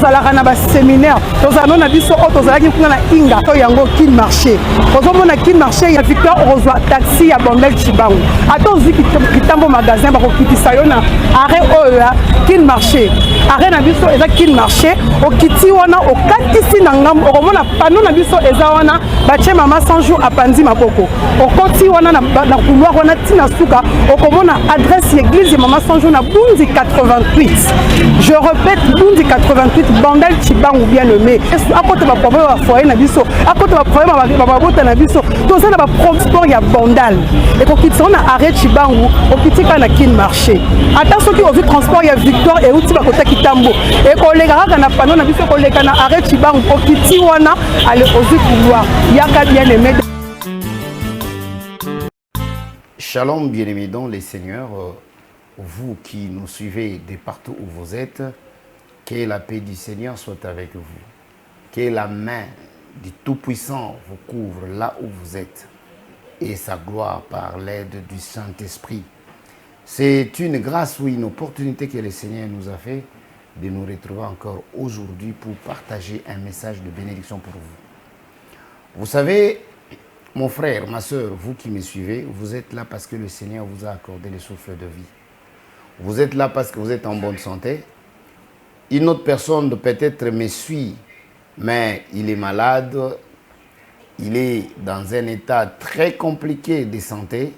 tozalaka na baséminaire tozala na biso oyo tozalaki kuna na inga oyo yango kin marché ozomona kin marché ya Victor okozwa taxi ya Bondel Chibangu ata ozwi kitambo magasin bakokitisa yo na arrêt oyo ya kin marché arrêt na biso eza kin marché okiti wana okatisi na ngambo okomona pano na biso eza wana batie mama 100 jours apandi maboko okoti wana na couloir wana tina suka okomona adresse l'église ya mama 100 jours na Bundi 88 je répète Bundi 88 Bondel Chibangu bien aimé à côté de ma problème à foyer na biso à côté de ma problème à babota na biso tout ça na ba transport ya Bondal et ko kitso na arrêt Chibangu au kitika na kin marché ata soki au transport ya Victor et outi ba kota kitambo et ko lega na pano na biso ko lega na arrêt Chibangu au kiti wana aller au couloir yaka bien aimé. Shalom bien aimés dans les seigneurs, vous qui nous suivez de partout où vous êtes. Que la paix du Seigneur soit avec vous. Que la main du Tout-Puissant vous couvre là où vous êtes. Et sa gloire par l'aide du Saint-Esprit. C'est une grâce ou une opportunité que le Seigneur nous a fait de nous retrouver encore aujourd'hui pour partager un message de bénédiction pour vous. Vous savez, mon frère, ma soeur, vous qui me suivez, vous êtes là parce que le Seigneur vous a accordé le souffle de vie. Vous êtes là parce que vous êtes en bonne santé. Une autre personne peut-être me suit, mais il est malade, il est dans un état très compliqué de santé.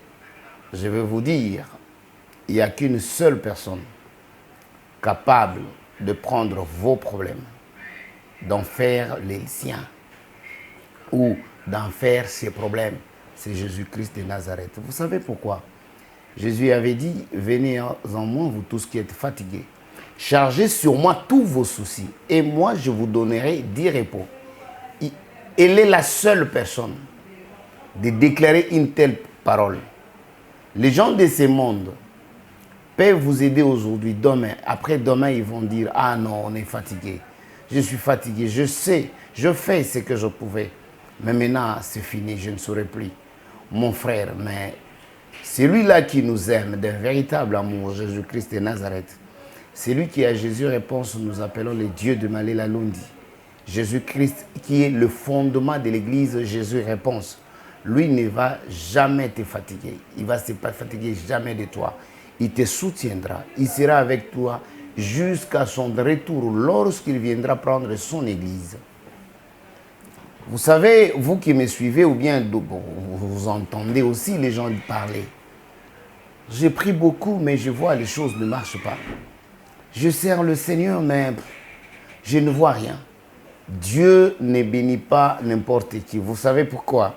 Je vais vous dire, il n'y a qu'une seule personne capable de prendre vos problèmes, d'en faire les siens, ou d'en faire ses problèmes. C'est Jésus-Christ de Nazareth. Vous savez pourquoi? Jésus avait dit, venez en moi, vous tous qui êtes fatigués. Chargez sur moi tous vos soucis et moi je vous donnerai 10 repos. Elle est la seule personne de déclarer une telle parole. Les gens de ce monde peuvent vous aider aujourd'hui, demain. Après demain, ils vont dire, ah non, on est fatigué. Je suis fatigué, je sais, je fais ce que je pouvais. Mais maintenant, c'est fini, je ne saurais plus. Mon frère, mais celui-là qui nous aime d'un véritable amour, Jésus-Christ de Nazareth, c'est lui qui à Jésus réponse, nous appelons le Dieu de Malela Lundi. Jésus-Christ qui est le fondement de l'église, Jésus réponse. Lui ne va jamais te fatiguer. Il ne va se pas fatiguer jamais de toi. Il te soutiendra. Il sera avec toi jusqu'à son retour lorsqu'il viendra prendre son église. Vous savez, vous qui me suivez ou bien vous entendez aussi les gens parler. J'ai pris beaucoup mais je vois les choses ne marchent pas. Je sers le Seigneur, mais je ne vois rien. Dieu ne bénit pas n'importe qui. Vous savez pourquoi?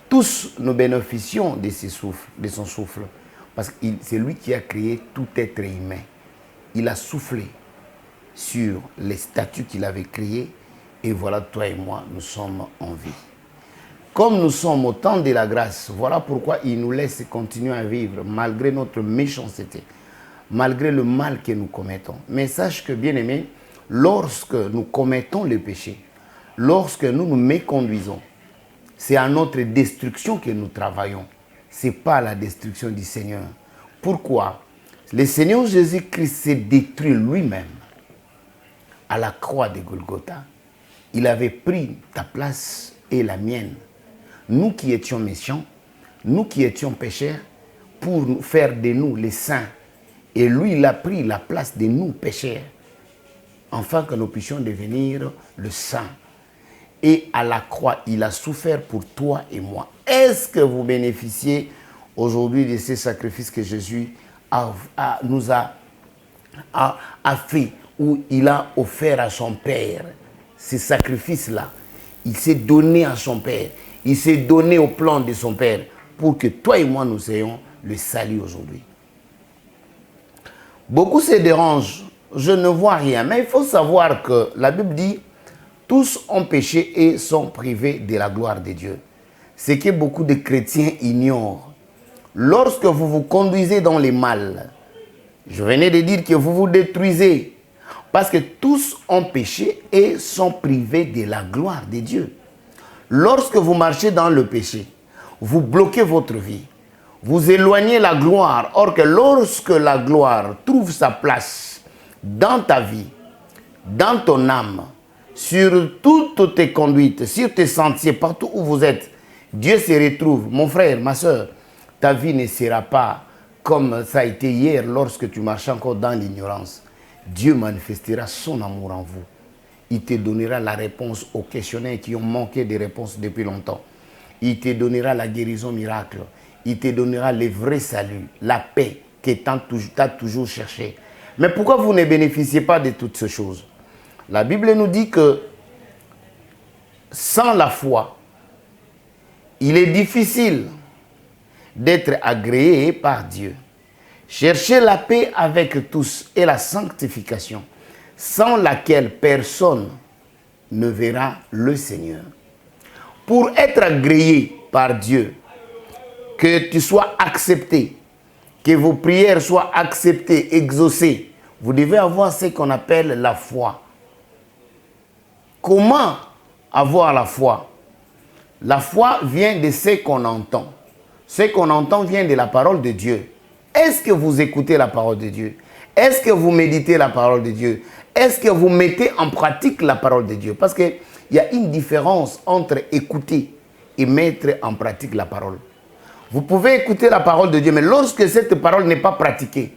Tous nous bénéficions de son souffle. Parce que c'est lui qui a créé tout être humain. Il a soufflé sur les statues qu'il avait créées. Et voilà, toi et moi, nous sommes en vie. Comme nous sommes au temps de la grâce, voilà pourquoi il nous laisse continuer à vivre malgré notre méchanceté. Malgré le mal que nous commettons. Mais sache que, bien aimé, lorsque nous commettons le péché, lorsque nous nous méconduisons, c'est à notre destruction que nous travaillons. Ce n'est pas la destruction du Seigneur. Pourquoi? Le Seigneur Jésus-Christ s'est détruit lui-même à la croix de Golgotha. Il avait pris ta place et la mienne. Nous qui étions méchants, nous qui étions pécheurs, pour faire de nous les saints. Et lui, il a pris la place de nous, pécheurs, afin que nous puissions devenir le saint. Et à la croix, il a souffert pour toi et moi. Est-ce que vous bénéficiez aujourd'hui de ces sacrifices que Jésus nous a fait, ou il a offert à son Père? Ces sacrifices-là, il s'est donné à son Père. Il s'est donné au plan de son Père pour que toi et moi, nous ayons le salut aujourd'hui. Beaucoup se dérangent, je ne vois rien. Mais il faut savoir que la Bible dit, tous ont péché et sont privés de la gloire de Dieu. Ce que beaucoup de chrétiens ignorent. Lorsque vous vous conduisez dans le mal, je venais de dire que vous vous détruisez. Parce que tous ont péché et sont privés de la gloire de Dieu. Lorsque vous marchez dans le péché, vous bloquez votre vie. vous éloignez la gloire. Or que lorsque la gloire trouve sa place dans ta vie, dans ton âme, sur toutes tes conduites, sur tes sentiers, partout où vous êtes, Dieu se retrouve. Mon frère, ma soeur, ta vie ne sera pas comme ça a été hier lorsque tu marchais encore dans l'ignorance. Dieu manifestera son amour en vous. Il te donnera la réponse aux questionnaires qui ont manqué de réponses depuis longtemps. Il te donnera la guérison miracle. Il te donnera le vrai salut, la paix que tu as toujours cherché. Mais pourquoi vous ne bénéficiez pas de toutes ces choses? La Bible nous dit que sans la foi, il est difficile d'être agréé par Dieu. Cherchez la paix avec tous et la sanctification, sans laquelle personne ne verra le Seigneur. Pour être agréé par Dieu, que tu sois accepté, que vos prières soient acceptées, exaucées, vous devez avoir ce qu'on appelle la foi. Comment avoir la foi? La foi vient de ce qu'on entend. Ce qu'on entend vient de la parole de Dieu. Est-ce que vous écoutez la parole de Dieu? Est-ce que vous méditez la parole de Dieu? Est-ce que vous mettez en pratique la parole de Dieu? Parce qu'il y a une différence entre écouter et mettre en pratique la parole. Vous pouvez écouter la parole de Dieu, mais lorsque cette parole n'est pas pratiquée,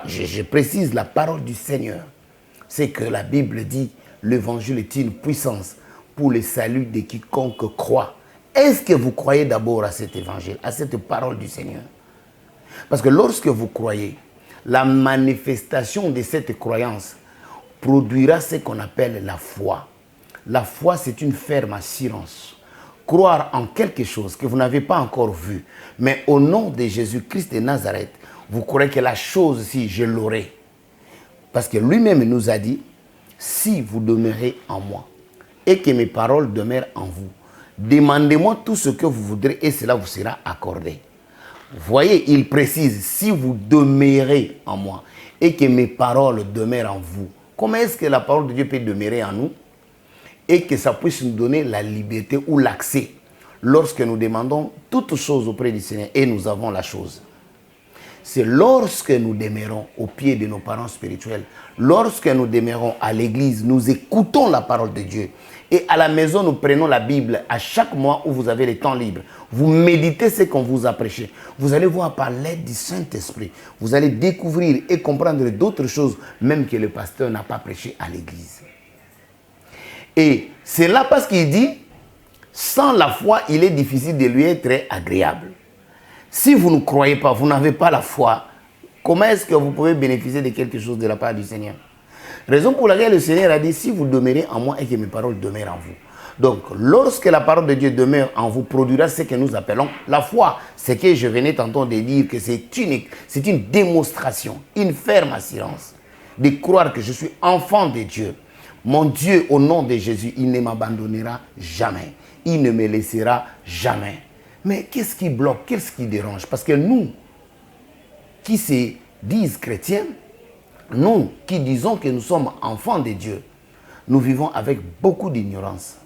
je précise la parole du Seigneur, c'est que la Bible dit, l'évangile est une puissance pour le salut de quiconque croit. Est-ce que vous croyez d'abord à cet évangile, à cette parole du Seigneur? Parce que lorsque vous croyez, la manifestation de cette croyance produira ce qu'on appelle la foi. La foi, c'est une ferme assurance. Croire en quelque chose que vous n'avez pas encore vu, mais au nom de Jésus-Christ de Nazareth, vous croyez que la chose, si je l'aurai. Parce que lui-même nous a dit, si vous demeurez en moi et que mes paroles demeurent en vous, demandez-moi tout ce que vous voudrez et cela vous sera accordé. Voyez, il précise, si vous demeurez en moi et que mes paroles demeurent en vous, comment est-ce que la parole de Dieu peut demeurer en nous et que ça puisse nous donner la liberté ou l'accès lorsque nous demandons toutes choses auprès du Seigneur et nous avons la chose? C'est lorsque nous demeurons au pied de nos parents spirituels, lorsque nous demeurons à l'église, nous écoutons la parole de Dieu. Et à la maison, nous prenons la Bible à chaque mois où vous avez le temps libre. Vous méditez ce qu'on vous a prêché. Vous allez voir par l'aide du Saint-Esprit. Vous allez découvrir et comprendre d'autres choses, même que le pasteur n'a pas prêché à l'église. Et c'est là parce qu'il dit, sans la foi, il est difficile de lui être agréable. Si vous ne croyez pas, vous n'avez pas la foi, comment est-ce que vous pouvez bénéficier de quelque chose de la part du Seigneur? Raison pour laquelle le Seigneur a dit, si vous demeurez en moi et que mes paroles demeurent en vous. Donc, lorsque la parole de Dieu demeure en vous, produira ce que nous appelons la foi. Ce que je venais tantôt de dire, que c'est une démonstration, une ferme assurance de croire que je suis enfant de Dieu. Mon Dieu, au nom de Jésus, il ne m'abandonnera jamais. Il ne me laissera jamais. Mais qu'est-ce qui bloque? Qu'est-ce qui dérange? Parce que nous, qui se disent chrétiens, nous qui disons que nous sommes enfants de Dieu, nous vivons avec beaucoup d'ignorance.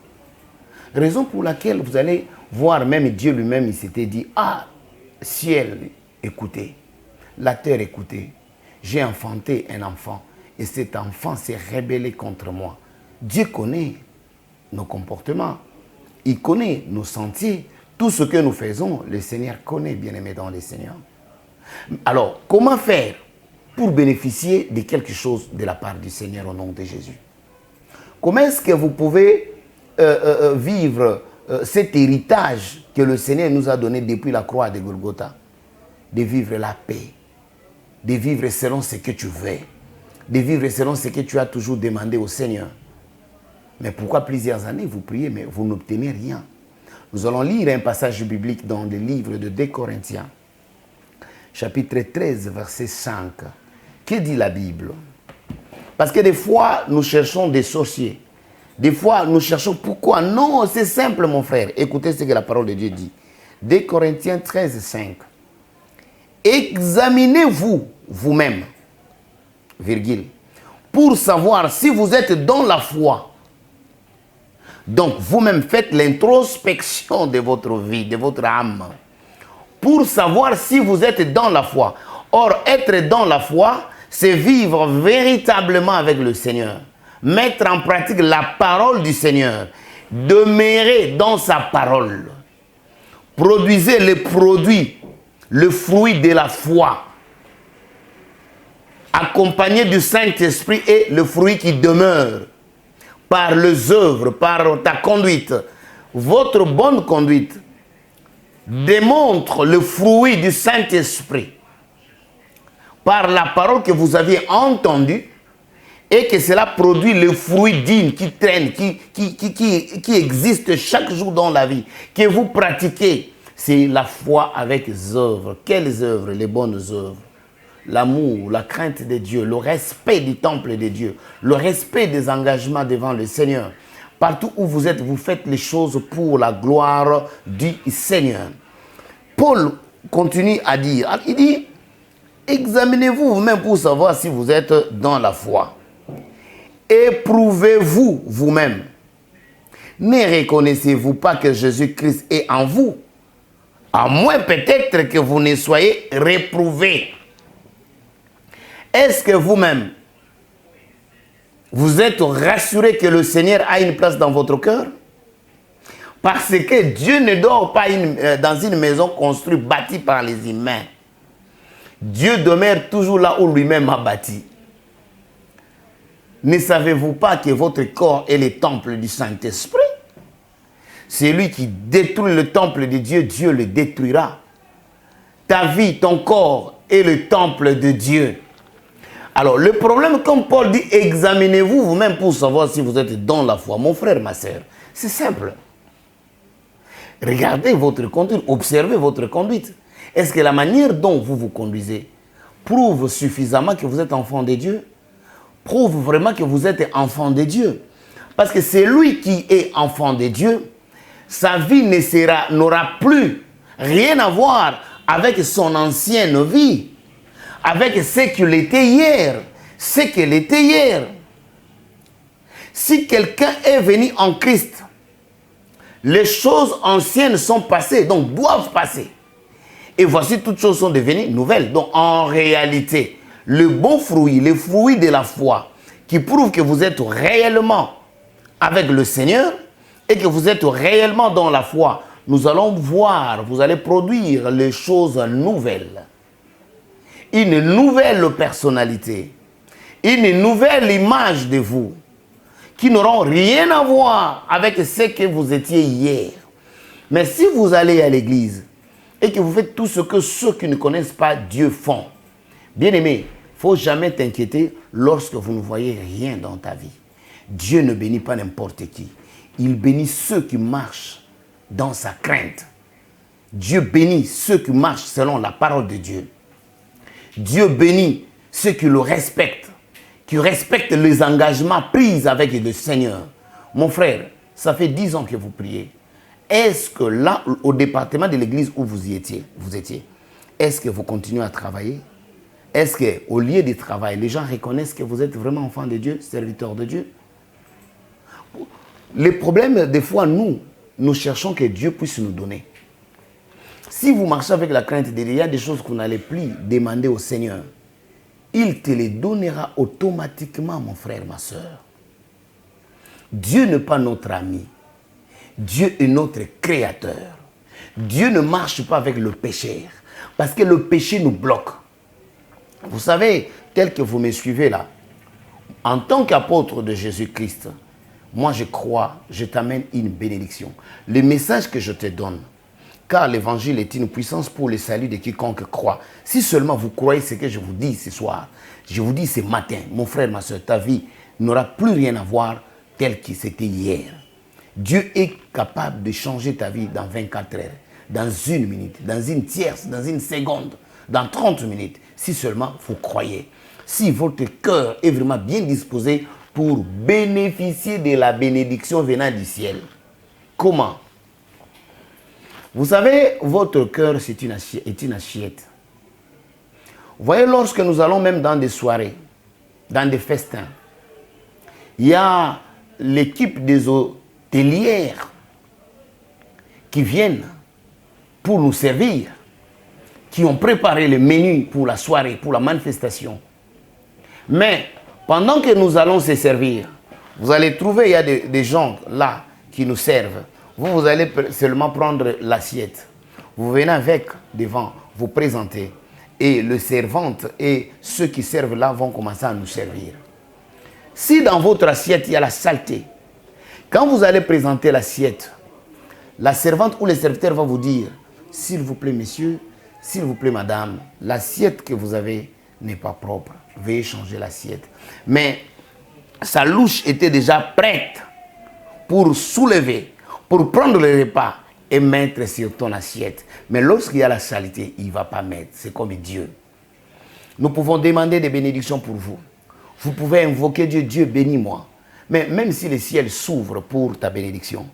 Raison pour laquelle vous allez voir, même Dieu lui-même, il s'était dit, ah, ciel, écoutez, la terre, écoutez, j'ai enfanté un enfant et cet enfant s'est rebellé contre moi. Dieu connaît nos comportements, il connaît nos sentiers. Tout ce que nous faisons, le Seigneur connaît, bien-aimé dans le Seigneur. Alors, comment faire pour bénéficier de quelque chose de la part du Seigneur au nom de Jésus? Comment est-ce que vous pouvez vivre cet héritage que le Seigneur nous a donné depuis la croix de Golgotha? De vivre la paix, de vivre selon ce que tu veux, de vivre selon ce que tu as toujours demandé au Seigneur. Mais pourquoi plusieurs années vous priez, mais vous n'obtenez rien? Nous allons lire un passage biblique dans le livre de 2 Corinthiens, chapitre 13, verset 5. Que dit la Bible? Parce que des fois, nous cherchons des sorciers. Des fois, nous cherchons pourquoi. Non, c'est simple, mon frère. Écoutez ce que la parole de Dieu dit. 2 Corinthiens 13, 5. Examinez-vous vous-même, virgule, pour savoir si vous êtes dans la foi. Donc, vous-même faites l'introspection de votre vie, de votre âme. pour savoir si vous êtes dans la foi. Or, être dans la foi, c'est vivre véritablement avec le Seigneur. Mettre en pratique la parole du Seigneur. Demeurer dans sa parole. Produisez les produits, le fruit de la foi. Accompagné du Saint-Esprit et le fruit qui demeure. Par les œuvres, par ta conduite. Votre bonne conduite démontre le fruit du Saint-Esprit. Par la parole que vous aviez entendue et que cela produit le fruit digne qui traîne, qui existe chaque jour dans la vie, que vous pratiquez. C'est la foi avec les œuvres. Quelles œuvres? Les bonnes œuvres. L'amour, la crainte de Dieu, le respect du temple de Dieu, le respect des engagements devant le Seigneur. Partout où vous êtes, vous faites les choses pour la gloire du Seigneur. Paul continue à dire, il dit, examinez-vous vous-même pour savoir si vous êtes dans la foi. Éprouvez-vous vous-même. Ne reconnaissez-vous pas que Jésus-Christ est en vous, à moins peut-être que vous ne soyez réprouvés. Est-ce que vous-même, vous êtes rassuré que le Seigneur a une place dans votre cœur? Parce que Dieu ne dort pas dans une maison construite, bâtie par les humains. Dieu demeure toujours là où lui-même a bâti. Ne savez-vous pas que votre corps est le temple du Saint-Esprit? Celui qui détruit le temple de Dieu, Dieu le détruira. Ta vie, ton corps est le temple de Dieu. Alors, le problème, comme Paul dit, examinez-vous vous-même pour savoir si vous êtes dans la foi. Mon frère, ma soeur, c'est simple. Regardez votre conduite, observez votre conduite. Est-ce que la manière dont vous vous conduisez prouve suffisamment que vous êtes enfant de Dieu? Prouve vraiment que vous êtes enfant de Dieu? Parce que c'est lui qui est enfant de Dieu. Sa vie n'aura plus rien à voir avec son ancienne vie. Avec ce qu'il était hier, ce qu'elle était hier. Si quelqu'un est venu en Christ, les choses anciennes sont passées, donc doivent passer. Et voici, toutes choses sont devenues nouvelles. Donc en réalité, le bon fruit, le fruit de la foi, qui prouve que vous êtes réellement avec le Seigneur et que vous êtes réellement dans la foi, nous allons voir, vous allez produire les choses nouvelles. Une nouvelle personnalité, une nouvelle image de vous, qui n'auront rien à voir avec ce que vous étiez hier. Mais si vous allez à l'église et que vous faites tout ce que ceux qui ne connaissent pas Dieu font, bien aimé, il ne faut jamais t'inquiéter lorsque vous ne voyez rien dans ta vie. Dieu ne bénit pas n'importe qui. Il bénit ceux qui marchent dans sa crainte. Dieu bénit ceux qui marchent selon la parole de Dieu. Dieu bénit ceux qui le respectent, qui respectent les engagements pris avec le Seigneur. Mon frère, ça fait 10 ans que vous priez. Est-ce que là, au département de l'église où vous étiez, est-ce que vous continuez à travailler? Est-ce qu'au lieu de travail, les gens reconnaissent que vous êtes vraiment enfant de Dieu, serviteur de Dieu? Les problèmes, des fois, nous cherchons que Dieu puisse nous donner. Si vous marchez avec la crainte de Dieu, il y a des choses que vous n'allez plus demander au Seigneur. Il te les donnera automatiquement, mon frère, ma soeur. Dieu n'est pas notre ami. Dieu est notre créateur. Dieu ne marche pas avec le péché. Parce que le péché nous bloque. Vous savez, tel que vous me suivez là, en tant qu'apôtre de Jésus-Christ, moi je crois, je t'amène une bénédiction. Le message que je te donne, car l'évangile est une puissance pour le salut de quiconque croit. Si seulement vous croyez ce que je vous dis ce soir, je vous dis ce matin, mon frère, ma soeur, ta vie n'aura plus rien à voir tel que c'était hier. Dieu est capable de changer ta vie dans 24 heures, dans une minute, dans une tierce, dans une seconde, dans 30 minutes, si seulement vous croyez. Si votre cœur est vraiment bien disposé pour bénéficier de la bénédiction venant du ciel. Comment? Vous savez, votre cœur, c'est une assiette. Vous voyez, lorsque nous allons même dans des soirées, dans des festins, il y a l'équipe des hôtelières qui viennent pour nous servir. qui ont préparé le menu pour la soirée, pour la manifestation. Mais pendant que nous allons se servir, vous allez trouver, il y a des gens là qui nous servent. Vous allez seulement prendre l'assiette. Vous venez avec devant, vous présentez. Et le servante et ceux qui servent là vont commencer à nous servir. Si dans votre assiette, il y a la saleté, quand vous allez présenter l'assiette, la servante ou le serviteur va vous dire, s'il vous plaît, monsieur, s'il vous plaît, madame, l'assiette que vous avez n'est pas propre. Veuillez changer l'assiette. Mais sa louche était déjà prête pour soulever, pour prendre le repas et mettre sur ton assiette. Mais lorsqu'il y a la saleté, il ne va pas mettre. C'est comme Dieu. Nous pouvons demander des bénédictions pour vous. Vous pouvez invoquer Dieu, Dieu bénis-moi. Mais même si le ciel s'ouvre pour ta bénédiction,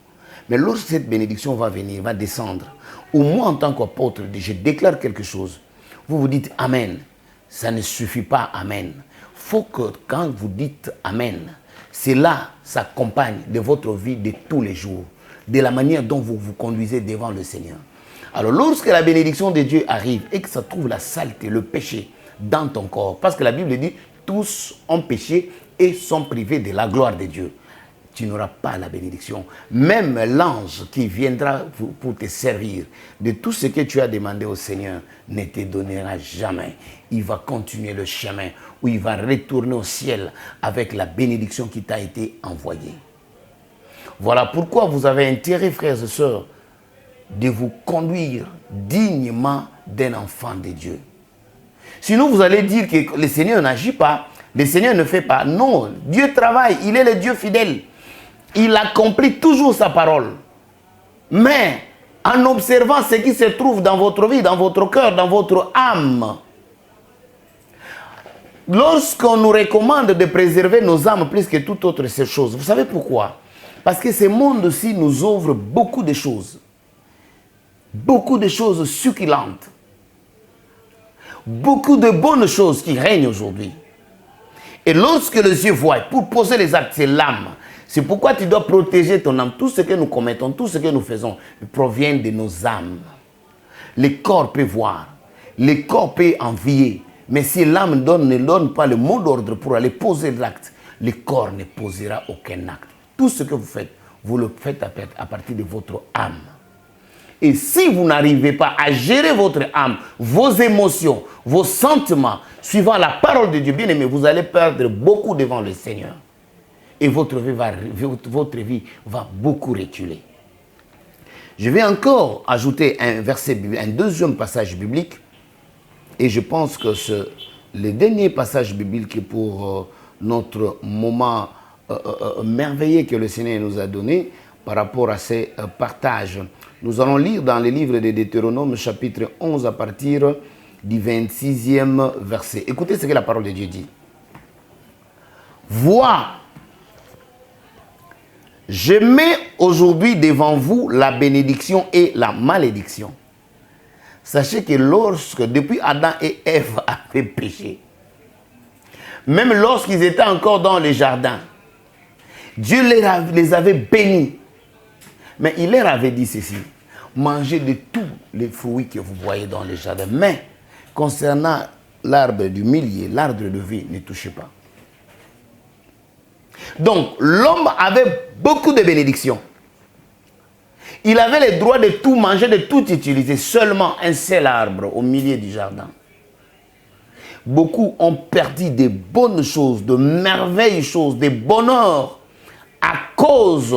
mais lorsque cette bénédiction va venir, va descendre, ou moi en tant qu'apôtre, je déclare quelque chose, vous vous dites Amen. Ça ne suffit pas Amen. Il faut que quand vous dites Amen, cela s'accompagne de votre vie de tous les jours, de la manière dont vous vous conduisez devant le Seigneur. Alors lorsque la bénédiction de Dieu arrive et que ça trouve la saleté, le péché dans ton corps, parce que la Bible dit tous ont péché et sont privés de la gloire de Dieu, tu n'auras pas la bénédiction. Même l'ange qui viendra pour te servir de tout ce que tu as demandé au Seigneur ne te donnera jamais. Il va continuer le chemin où il va retourner au ciel avec la bénédiction qui t'a été envoyée. Voilà pourquoi vous avez intérêt, frères et sœurs, de vous conduire dignement d'un enfant de Dieu. Sinon, vous allez dire que le Seigneur n'agit pas, le Seigneur ne fait pas. Non, Dieu travaille, il est le Dieu fidèle. Il accomplit toujours sa parole. Mais en observant ce qui se trouve dans votre vie, dans votre cœur, dans votre âme, lorsqu'on nous recommande de préserver nos âmes plus que toute autre chose, vous savez pourquoi? Parce que ce monde-ci nous ouvre beaucoup de choses succulentes, beaucoup de bonnes choses qui règnent aujourd'hui. Et lorsque les yeux voient, pour poser les actes, c'est l'âme. C'est pourquoi tu dois protéger ton âme. Tout ce que nous commettons, tout ce que nous faisons provient de nos âmes. Le corps peut voir, le corps peut envier, mais si l'âme ne donne pas le mot d'ordre pour aller poser l'acte, le corps ne posera aucun acte. Tout ce que vous faites, vous le faites à partir de votre âme. Et si vous n'arrivez pas à gérer votre âme, vos émotions, vos sentiments, suivant la parole de Dieu, bien aimé, vous allez perdre beaucoup devant le Seigneur. Et votre vie va beaucoup reculer. Je vais encore ajouter un deuxième passage biblique. Et je pense que le dernier passage biblique pour notre moment merveilleux que le Seigneur nous a donné par rapport à ces partages. Nous allons lire dans le livre de Deutéronome, chapitre 11, à partir du 26e verset. Écoutez ce que la parole de Dieu dit. Vois, je mets aujourd'hui devant vous la bénédiction et la malédiction. Sachez que depuis Adam et Ève avaient péché, même lorsqu'ils étaient encore dans le jardin, Dieu les avait bénis. Mais il leur avait dit ceci, mangez de tous les fruits que vous voyez dans le jardin. Mais concernant l'arbre du milieu, l'arbre de vie, ne touchez pas. Donc, l'homme avait beaucoup de bénédictions. Il avait le droit de tout manger, de tout utiliser. Seulement un seul arbre au milieu du jardin. Beaucoup ont perdu de bonnes choses, de merveilleuses choses, de bonheur à cause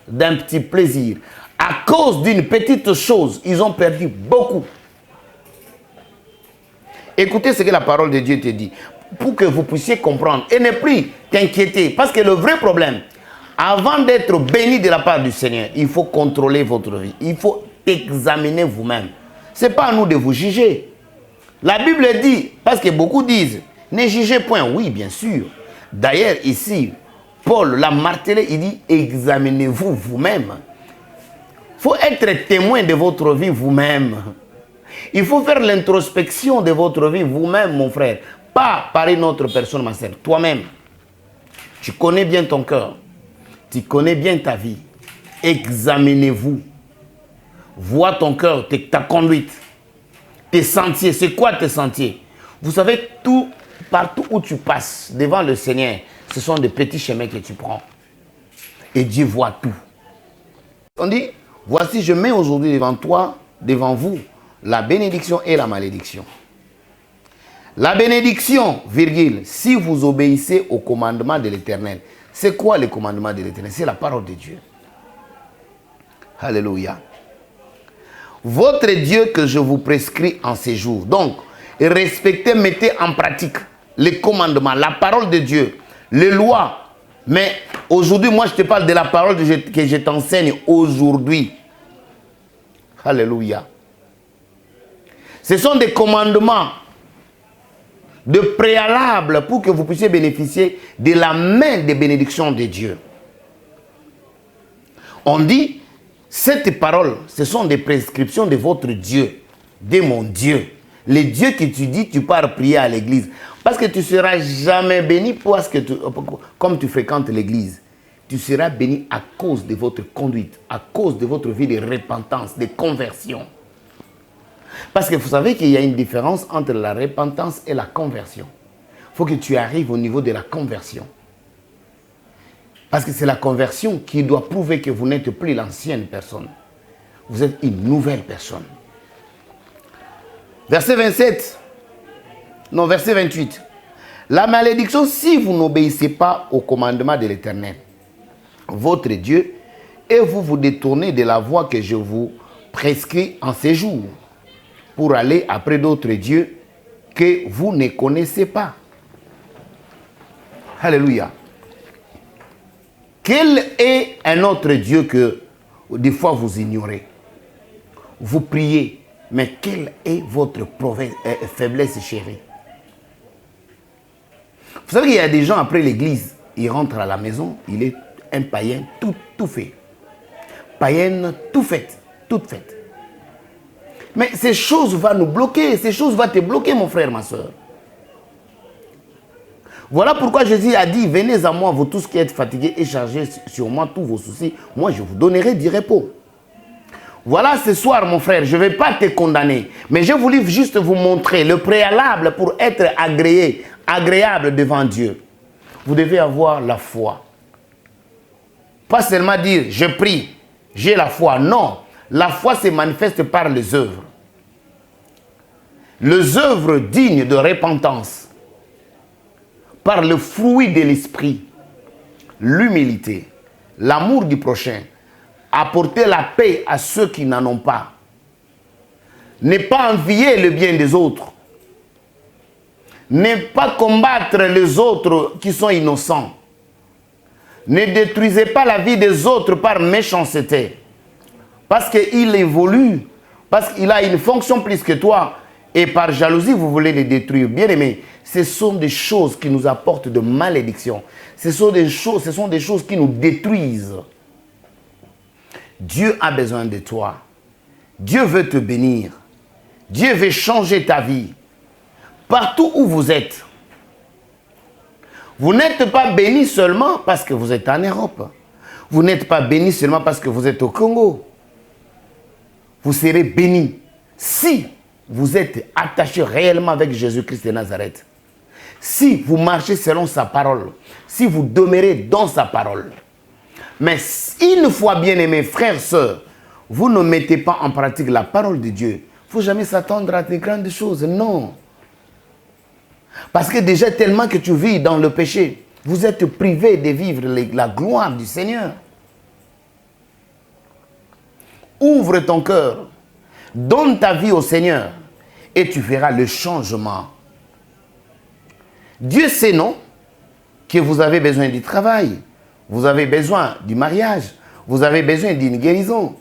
d'un petit plaisir. À cause d'une petite chose, ils ont perdu beaucoup. Écoutez ce que la parole de Dieu te dit, pour que vous puissiez comprendre et ne plus t'inquiéter. Parce que le vrai problème, avant d'être béni de la part du Seigneur, il faut contrôler votre vie. Il faut examiner vous-même. Ce n'est pas à nous de vous juger. La Bible dit, parce que beaucoup disent, ne jugez point. Oui, bien sûr. D'ailleurs, ici, Paul l'a martelé, il dit, examinez-vous vous-même. Il faut être témoin de votre vie vous-même. Il faut faire l'introspection de votre vie vous-même, mon frère. Pas par une autre personne, ma sœur. Toi-même. Tu connais bien ton cœur. Tu connais bien ta vie. Examinez-vous. Vois ton cœur, ta conduite. Tes sentiers, c'est quoi tes sentiers? Vous savez, tout, partout où tu passes devant le Seigneur, ce sont des petits chemins que tu prends. Et Dieu voit tout. On dit, voici, je mets aujourd'hui devant toi, devant vous, la bénédiction et la malédiction. La bénédiction, virgule, si vous obéissez au commandement de l'Éternel. C'est quoi le commandement de l'Éternel? C'est la parole de Dieu. Alléluia. Votre Dieu que je vous prescris en ces jours. Donc, respectez, mettez en pratique les commandements, la parole de Dieu, les lois. Mais aujourd'hui, moi, je te parle de la parole que je t'enseigne aujourd'hui. Alléluia. Ce sont des commandements de préalable pour que vous puissiez bénéficier de la main des bénédictions de Dieu. On dit, cette parole, ce sont des prescriptions de votre Dieu, de mon Dieu. Le Dieu que tu dis, tu pars prier à l'église. Parce que tu ne seras jamais béni parce que comme tu fréquentes l'église. Tu seras béni à cause de votre conduite, à cause de votre vie de repentance, de conversion. Parce que vous savez qu'il y a une différence entre la repentance et la conversion. Il faut que tu arrives au niveau de la conversion. Parce que c'est la conversion qui doit prouver que vous n'êtes plus l'ancienne personne. Vous êtes une nouvelle personne. Verset 27. Non, verset 28. La malédiction, si vous n'obéissez pas au commandement de l'Éternel, votre Dieu, et vous vous détournez de la voie que je vous prescris en ces jours, pour aller après d'autres dieux que vous ne connaissez pas. Alléluia. Quel est un autre Dieu que des fois vous ignorez? Vous priez, mais quelle est votre faiblesse chérie? Vous savez qu'il y a des gens après l'église, ils rentrent à la maison, il est un païen tout fait. Païenne tout faite, toute faite. Mais ces choses vont nous bloquer, ces choses vont te bloquer, mon frère, ma soeur. Voilà pourquoi Jésus a dit, venez à moi, vous tous qui êtes fatigués et chargés sur moi tous vos soucis, moi je vous donnerai du repos. Voilà ce soir, mon frère, je ne vais pas te condamner, mais je voulais juste vous montrer le préalable pour être agréable devant Dieu. Vous devez avoir la foi. Pas seulement dire, je prie, j'ai la foi. Non, la foi se manifeste par les œuvres. Les œuvres dignes de repentance. Par le fruit de l'esprit, l'humilité, l'amour du prochain, apporter la paix à ceux qui n'en ont pas. Ne pas envier le bien des autres. Ne pas combattre les autres qui sont innocents. Ne détruisez pas la vie des autres par méchanceté. Parce qu'il évolue, parce qu'il a une fonction plus que toi. Et par jalousie, vous voulez les détruire. Bien aimé, ce sont des choses qui nous apportent de malédiction. Ce sont des choses qui nous détruisent. Dieu a besoin de toi. Dieu veut te bénir. Dieu veut changer ta vie. Partout où vous êtes. Vous n'êtes pas béni seulement parce que vous êtes en Europe. Vous n'êtes pas béni seulement parce que vous êtes au Congo. Vous serez béni si vous êtes attaché réellement avec Jésus-Christ de Nazareth. Si vous marchez selon sa parole. Si vous demeurez dans sa parole. Mais une fois bien aimés, frères, sœurs, vous ne mettez pas en pratique la parole de Dieu. Il ne faut jamais s'attendre à de grandes choses. Non. Parce que déjà tellement que tu vis dans le péché, vous êtes privé de vivre la gloire du Seigneur. Ouvre ton cœur. Donne ta vie au Seigneur et tu verras le changement. Dieu sait, non, que vous avez besoin du travail, vous avez besoin du mariage, vous avez besoin d'une guérison,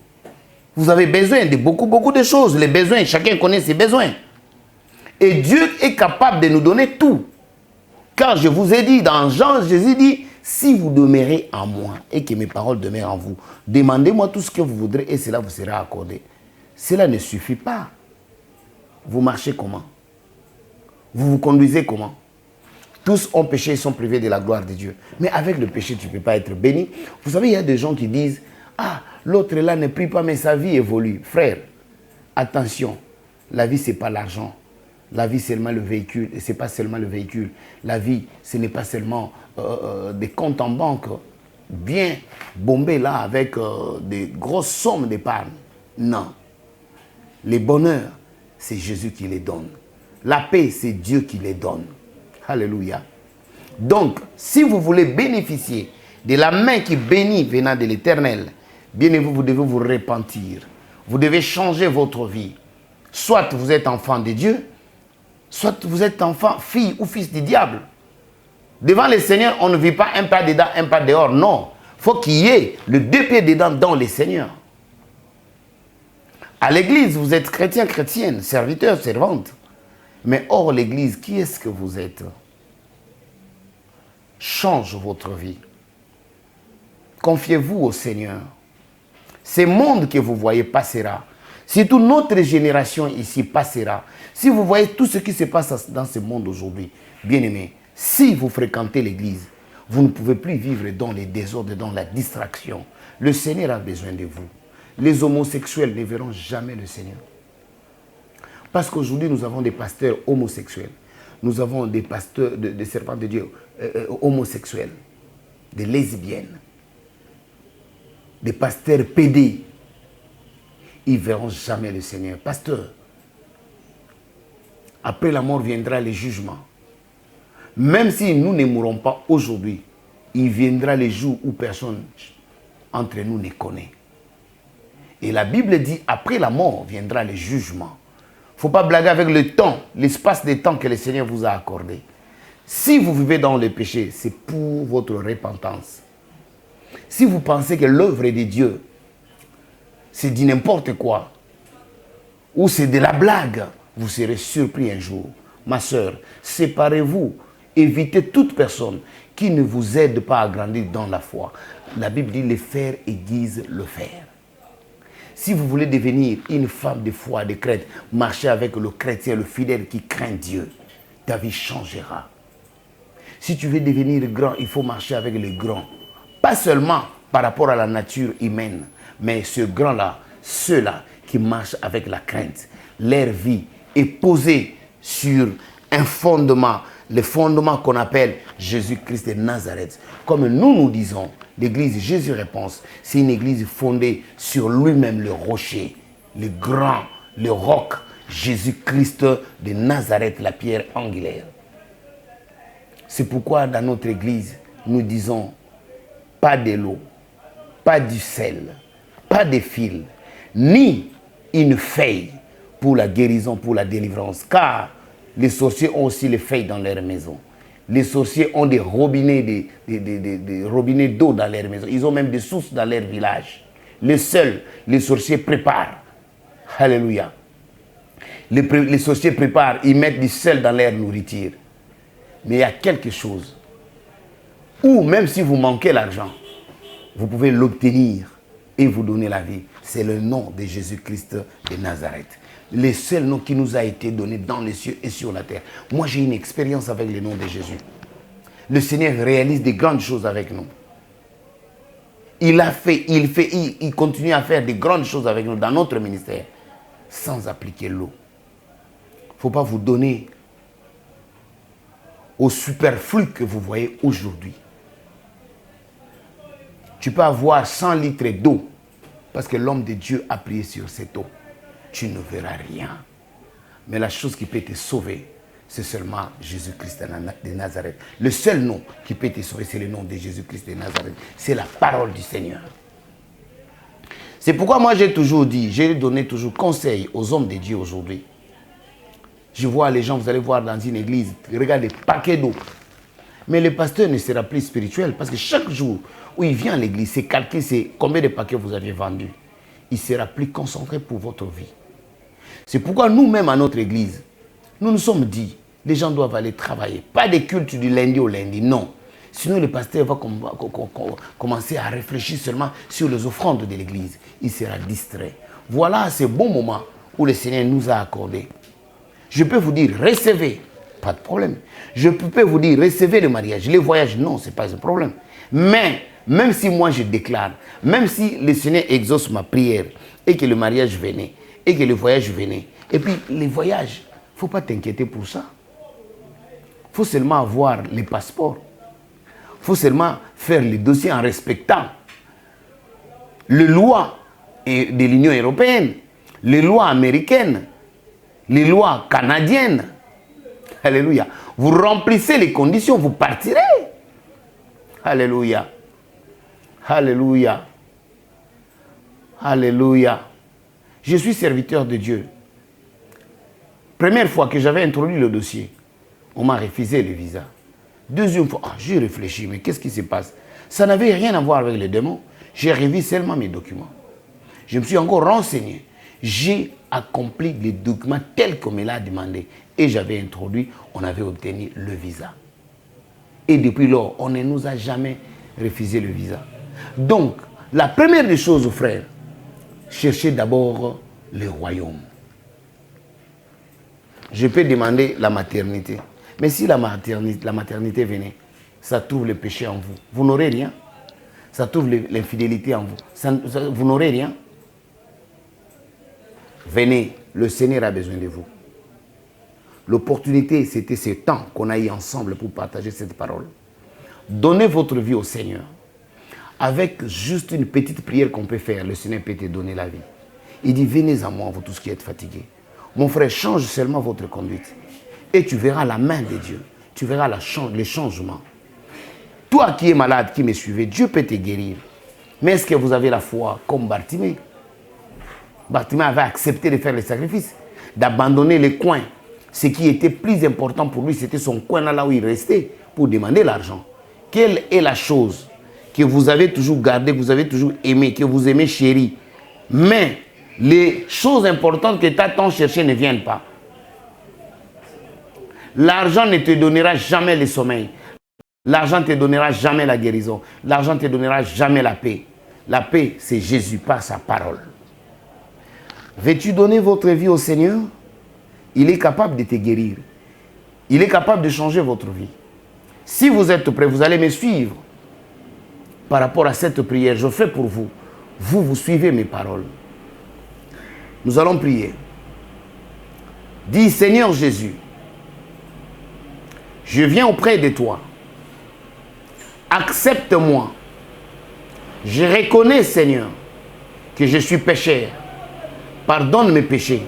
vous avez besoin de beaucoup de choses. Les besoins, chacun connaît ses besoins. Et Dieu est capable de nous donner tout. Car je vous ai dit, dans Jean, Jésus dit, si vous demeurez en moi et que mes paroles demeurent en vous, demandez-moi tout ce que vous voudrez et cela vous sera accordé. Cela ne suffit pas. Vous marchez comment? Vous vous conduisez comment? Tous ont péché et sont privés de la gloire de Dieu. Mais avec le péché, tu ne peux pas être béni. Vous savez, il y a des gens qui disent, ah, l'autre là ne prie pas, mais sa vie évolue. Frère, attention. La vie, ce n'est pas l'argent. La vie, c'est seulement le véhicule. Et ce n'est pas seulement le véhicule. La vie, ce n'est pas seulement des comptes en banque bien bombés là avec des grosses sommes d'épargne. Non. Les bonheurs, c'est Jésus qui les donne. La paix, c'est Dieu qui les donne. Alléluia. Donc, si vous voulez bénéficier de la main qui bénit venant de l'Éternel, bien évidemment, vous devez vous repentir. Vous devez changer votre vie. Soit vous êtes enfant de Dieu, soit vous êtes enfant, fille ou fils du diable. Devant le Seigneur, on ne vit pas un pas dedans, un pas dehors. Non. Il faut qu'il y ait le 2 pieds dedans dans le Seigneur. À l'église, vous êtes chrétien, chrétienne, serviteur, servante. Mais hors l'église, qui est-ce que vous êtes? Change votre vie. Confiez-vous au Seigneur. Ce monde que vous voyez passera. Surtout notre génération ici passera. Si vous voyez tout ce qui se passe dans ce monde aujourd'hui, bien-aimés, si vous fréquentez l'église, vous ne pouvez plus vivre dans les désordres, dans la distraction. Le Seigneur a besoin de vous. Les homosexuels ne verront jamais le Seigneur. Parce qu'aujourd'hui, nous avons des pasteurs homosexuels. Nous avons des pasteurs, des servants de Dieu homosexuels, des lesbiennes, des pasteurs pédés. Ils ne verront jamais le Seigneur. Pasteur, après la mort viendra le jugement. Même si nous ne mourrons pas aujourd'hui, il viendra le jour où personne entre nous ne connaît. Et la Bible dit, après la mort viendra le jugement. Il ne faut pas blaguer avec le temps, l'espace de temps que le Seigneur vous a accordé. Si vous vivez dans le péché, c'est pour votre repentance. Si vous pensez que l'œuvre de Dieu, c'est dit n'importe quoi, ou c'est de la blague, vous serez surpris un jour. Ma soeur, séparez-vous, évitez toute personne qui ne vous aide pas à grandir dans la foi. La Bible dit le fer aiguise le fer. Si vous voulez devenir une femme de foi, de crainte, marchez avec le chrétien, le fidèle qui craint Dieu. Ta vie changera. Si tu veux devenir grand, il faut marcher avec les grands. Pas seulement par rapport à la nature humaine, mais ce grand-là, ceux-là qui marchent avec la crainte. Leur vie est posée sur un fondement, le fondement qu'on appelle Jésus-Christ de Nazareth. Comme nous disons, l'église Jésus-Réponse, c'est une église fondée sur lui-même, le rocher, le grand, le roc, Jésus-Christ de Nazareth, la pierre angulaire. C'est pourquoi dans notre église, nous disons pas de l'eau, pas du sel, pas de fil, ni une feuille pour la guérison, pour la délivrance. Car les sorciers ont aussi les feuilles dans leur maison. Les sorciers ont des robinets, des robinets d'eau dans leur maison. Ils ont même des sources dans leur village. Les sorciers préparent. Alléluia. Les sorciers préparent, ils mettent du sel dans leur nourriture. Mais il y a quelque chose où même si vous manquez l'argent, vous pouvez l'obtenir et vous donner la vie. C'est le nom de Jésus-Christ de Nazareth. Le seul nom qui nous a été donné dans les cieux et sur la terre. Moi, j'ai une expérience avec le nom de Jésus. Le Seigneur réalise des grandes choses avec nous. Il continue à faire des grandes choses avec nous dans notre ministère sans appliquer l'eau. Il ne faut pas vous donner au superflu que vous voyez aujourd'hui. Tu peux avoir 100 litres d'eau parce que l'homme de Dieu a prié sur cette eau. Tu ne verras rien. Mais la chose qui peut te sauver, c'est seulement Jésus-Christ de Nazareth. Le seul nom qui peut te sauver, c'est le nom de Jésus-Christ de Nazareth. C'est la parole du Seigneur. C'est pourquoi moi j'ai toujours dit, j'ai donné toujours conseil aux hommes de Dieu aujourd'hui. Je vois les gens, vous allez voir dans une église, regardez, paquets d'eau. Mais le pasteur ne sera plus spirituel parce que chaque jour où il vient à l'église, c'est calculé, c'est combien de paquets vous avez vendus. Il sera plus concentré pour votre vie. C'est pourquoi nous-mêmes à notre église, nous nous sommes dit, les gens doivent aller travailler. Pas des cultes du lundi au lundi, non. Sinon le pasteur va commencer à réfléchir seulement sur les offrandes de l'église. Il sera distrait. Voilà ce bon moment où le Seigneur nous a accordé. Je peux vous dire, recevez, pas de problème. Je peux vous dire, recevez le mariage. Les voyages, non, ce n'est pas un problème. Mais, même si moi je déclare, même si le Seigneur exauce ma prière et que le mariage venait, et que le voyage venait, Et puis, les voyages, il ne faut pas t'inquiéter pour ça. Il faut seulement avoir les passeports. Il faut seulement faire les dossiers en respectant les lois de l'Union européenne, les lois américaines, les lois canadiennes. Alléluia. Vous remplissez les conditions, vous partirez. Alléluia. Alléluia. Alléluia. Je suis serviteur de Dieu. Première fois que j'avais introduit le dossier, on m'a refusé le visa. Deuxième fois, j'ai réfléchi, mais qu'est-ce qui se passe? Ça n'avait rien à voir avec les démons. J'ai revu seulement mes documents. Je me suis encore renseigné. J'ai accompli les documents tels qu'on me l'a demandé. Et j'avais introduit, on avait obtenu le visa. Et depuis lors, on ne nous a jamais refusé le visa. Donc, la première des choses, frères, cherchez d'abord le royaume. Je peux demander la maternité. Mais si la maternité venait, ça trouve le péché en vous. Vous n'aurez rien. Ça trouve l'infidélité en vous. Vous n'aurez rien. Venez, le Seigneur a besoin de vous. L'opportunité, c'était ce temps qu'on a eu ensemble pour partager cette parole. Donnez votre vie au Seigneur. Avec juste une petite prière qu'on peut faire, le Seigneur peut te donner la vie. Il dit, venez à moi, vous tous qui êtes fatigués. Mon frère, change seulement votre conduite. Et tu verras la main de Dieu. Tu verras les changements. Toi qui es malade, qui me suivez, Dieu peut te guérir. Mais est-ce que vous avez la foi comme Bartimée? Bartimée avait accepté de faire le sacrifice, d'abandonner les coins. Ce qui était plus important pour lui, c'était son coin là où il restait pour demander l'argent. Quelle est la chose que vous avez toujours gardée, que vous avez toujours aimée, que vous aimez chérie, mais les choses importantes que tu as tant cherché ne viennent pas? L'argent ne te donnera jamais le sommeil. L'argent ne te donnera jamais la guérison. L'argent ne te donnera jamais la paix. La paix, c'est Jésus par sa parole. Veux-tu donner votre vie au Seigneur? Il est capable de te guérir. Il est capable de changer votre vie. Si vous êtes prêts, vous allez me suivre. Par rapport à cette prière, je fais pour vous. Vous suivez mes paroles. Nous allons prier. Dis, Seigneur Jésus, je viens auprès de toi. Accepte-moi. Je reconnais, Seigneur, que je suis pécheur. Pardonne mes péchés.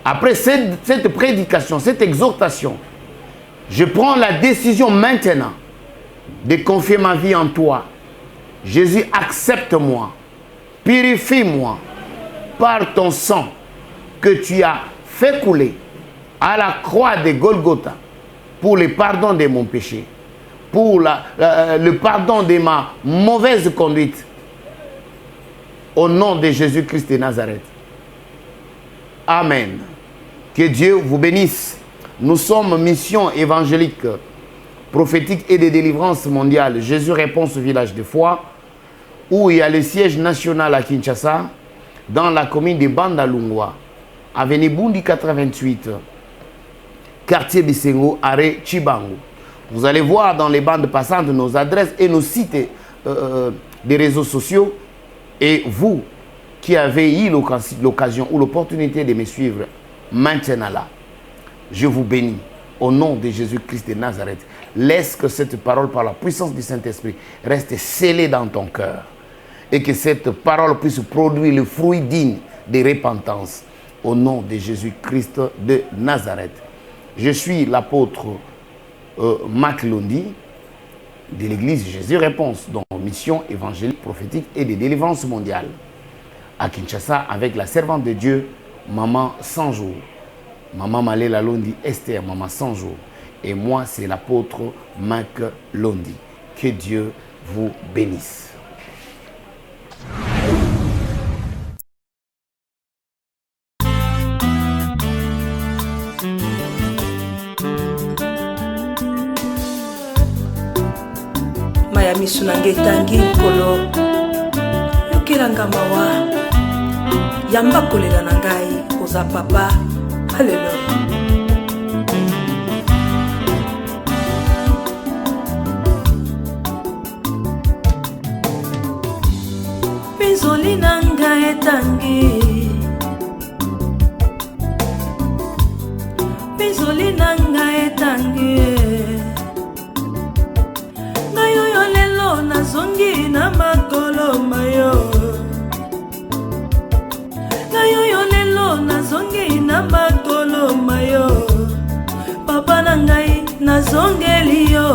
Après cette prédication, cette exhortation, je prends la décision maintenant de confier ma vie en toi. Jésus, accepte-moi. Purifie-moi par ton sang que tu as fait couler à la croix de Golgotha pour le pardon de mon péché, pour le pardon de ma mauvaise conduite. Au nom de Jésus-Christ de Nazareth. Amen. Que Dieu vous bénisse. Nous sommes mission évangélique, prophétique et de délivrance mondiale. Jésus répond au village de foi, où il y a le siège national à Kinshasa, dans la commune de Bandalungwa, avenue Bundi 88, quartier Bisengo, arrêt Chibango. Vous allez voir dans les bandes passantes nos adresses et nos sites des réseaux sociaux. Et vous qui avez eu l'occasion ou l'opportunité de me suivre maintenant là, je vous bénis au nom de Jésus-Christ de Nazareth. Laisse que cette parole par la puissance du Saint-Esprit reste scellée dans ton cœur et que cette parole puisse produire le fruit digne de repentance au nom de Jésus-Christ de Nazareth. Je suis l'apôtre Mac Londi de l'église Jésus Réponse, dont mission évangélique, prophétique et de délivrance mondiale à Kinshasa avec la servante de Dieu, Maman 100 jours. Maman Malela Londi Esther, Maman 100 jours. Et moi, c'est l'apôtre Mac Londi. Que Dieu vous bénisse. miso nange tangi kolo yokelanga mawa yamba kolela na ngai oza papa. Haleluya. Mizoli na ngai etangi nazongeli yo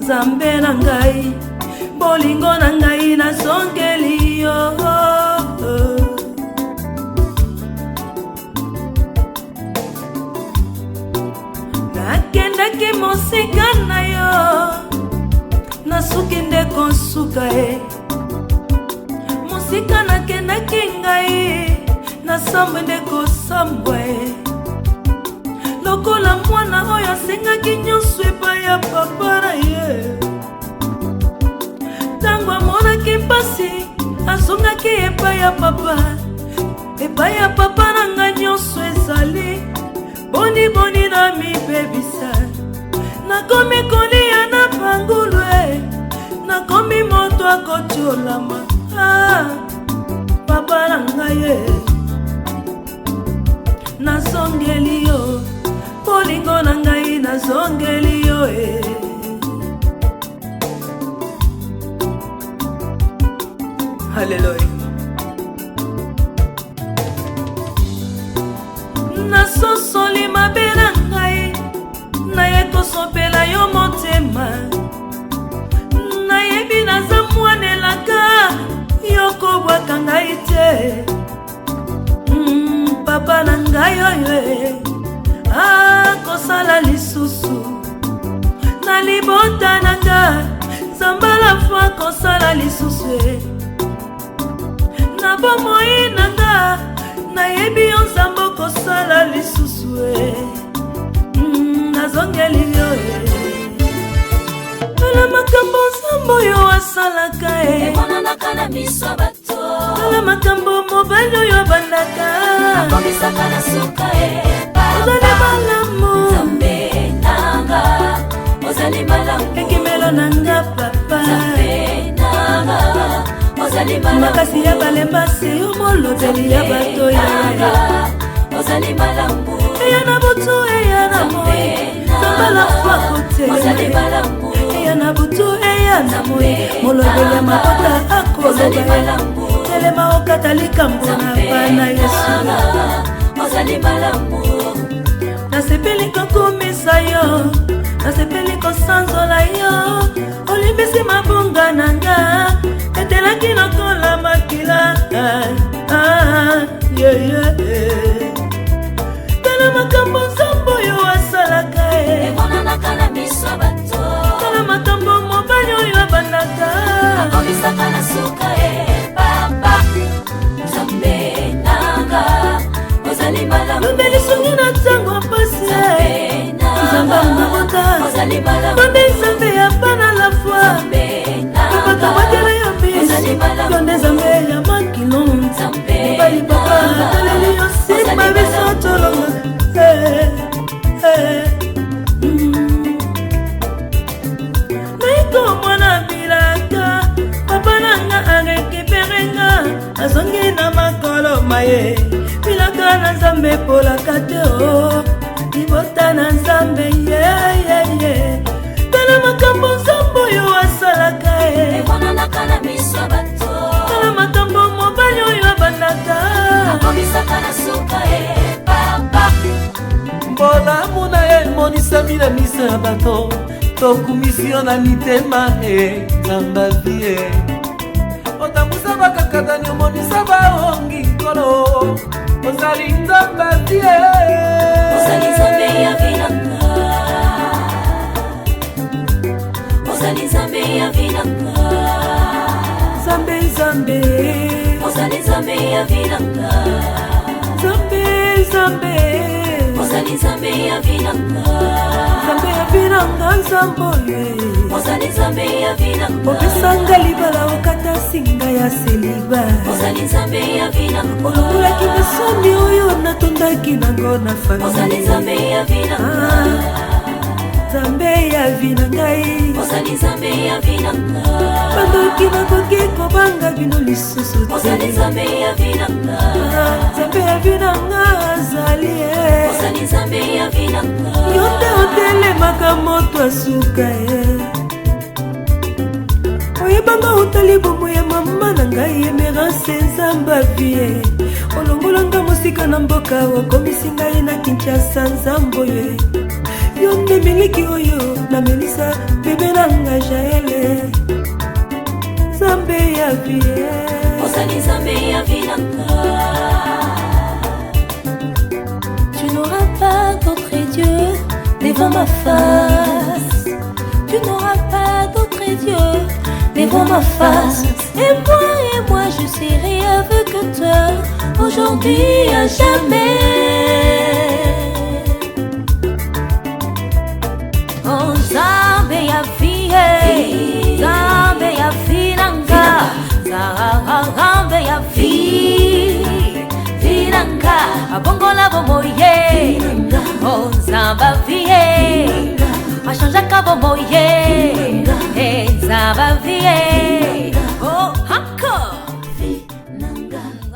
Nzambe na ngai bolingo na ngai nazongeli yo nakendaki mosika na yo nasuki nde kosuka mosika nakendaki ngai nasambwe nde kosambwa lokola mwana oyo asengaki nyonso epai ya papa na ye ntango amonaki mpasi azongaki epai ya papa na nga nyonso ezali boni na mibebisa nakomi kolia na pangulu nakomi moto akotiolama papa na ngai nazongeli yo bolingo na ngai nazongeli yo Hallelujah. Nasosoli mabe na ngai naye kosopela yo motema nayebi naza mwanelaka yo kobwaka ngai te papa na ngai oyo akosala lisusu na libota na ngai zambala fo akosala lisusu na bomoi na ngai nayebi yo nzambe kosala lisusu nazongeli yo tala makambo nzambe oyo asalaka emonanaka na miso ya bato tala makambo mobali oyo abandaka akomisaka na suka ozali malamu Nzambe nanga ozali malamu ekimelo na nga papa Nzambe nanga ozali malamu makasi ya balemba se yo molobeli ya bato ozali malamu eya na butu eya na moi zambala fwa kote ozali malamu eya na butu eya na moi molobeli ya mabota akoloba telema okata likambo na bana Yesu ozali malamu nasepeli kokumisa yo nasepeli kosanzola yo olimbisi mabunga na nga etelaki lokola makila tala makambo nzambe oyo asalaka emonanaka na miso ya bato tala makambo mobali oyo abandaka akomisaka na suka papa Nzambe nanga ozali malamu lobelisongi na ntango mpasi nzambe mabota konde nzambe ya bana la foi babaka batela yo bisi konde nzambe ya makilo mobali papa taleli yo nsima biso tolonga naiko mwana bilaka papa nanga arekiperenga azongi na makolo maye bilaka na nzambe polaka te libota na nzambe tala makambo nzambe oyo asalaka emonanaka na miso ya bato tala makambo mobali oyo abandaka akomisaka na suka papa mbolamu na ye emonisami na miso ya bato tokumisi yo na mitema nzamba vie otambusa bakakatani omonisa baongi nkolo ozali nzamba vie ozali nzambe ya vinanga ozali nzambe ya vinanga nzambe ozali nzambe ya vinanga nzambe ozali nzambe ya vinanga nzambe ya vinanga nzambe oyo ozali nzambe ya vinanga opesanga libala okata singa ya seliba ozali nzambe ya vinanga olongolaki basombi oyo natondaki nango na ozali nzambe ya vinanga nzambe ya vina ngai ozali nzambe ya vinanga bandoki nakoki kobanga bino lisusu te ozali nzambe ya vinanga nzambe ya vinanga azali ozali nzambe ya vinanga yo nde otelemaka moto asuka oyebanga otali bomo ya mama na ngai emerance nzamba vie olongolanga mosika na mboka okomisi ngai na Kinshasa nzambo ye yo nde miliki oyo na melisa bebe nanga jaele Zambe ya vie ozali Zambe ya vinanga. Tu n'auras pas d'autre Dieu devant ma face. Tu n'auras pas d'autre Dieu devant ma face. Et moi je serai avec toi aujourd'hui à jamais. Oh Zambe ya vie, Zambe ya vinanga, Zambe ya vie, vinanga, abongola bomoye, oh Zamba vie, machanjaka bomoye, Zamba vie.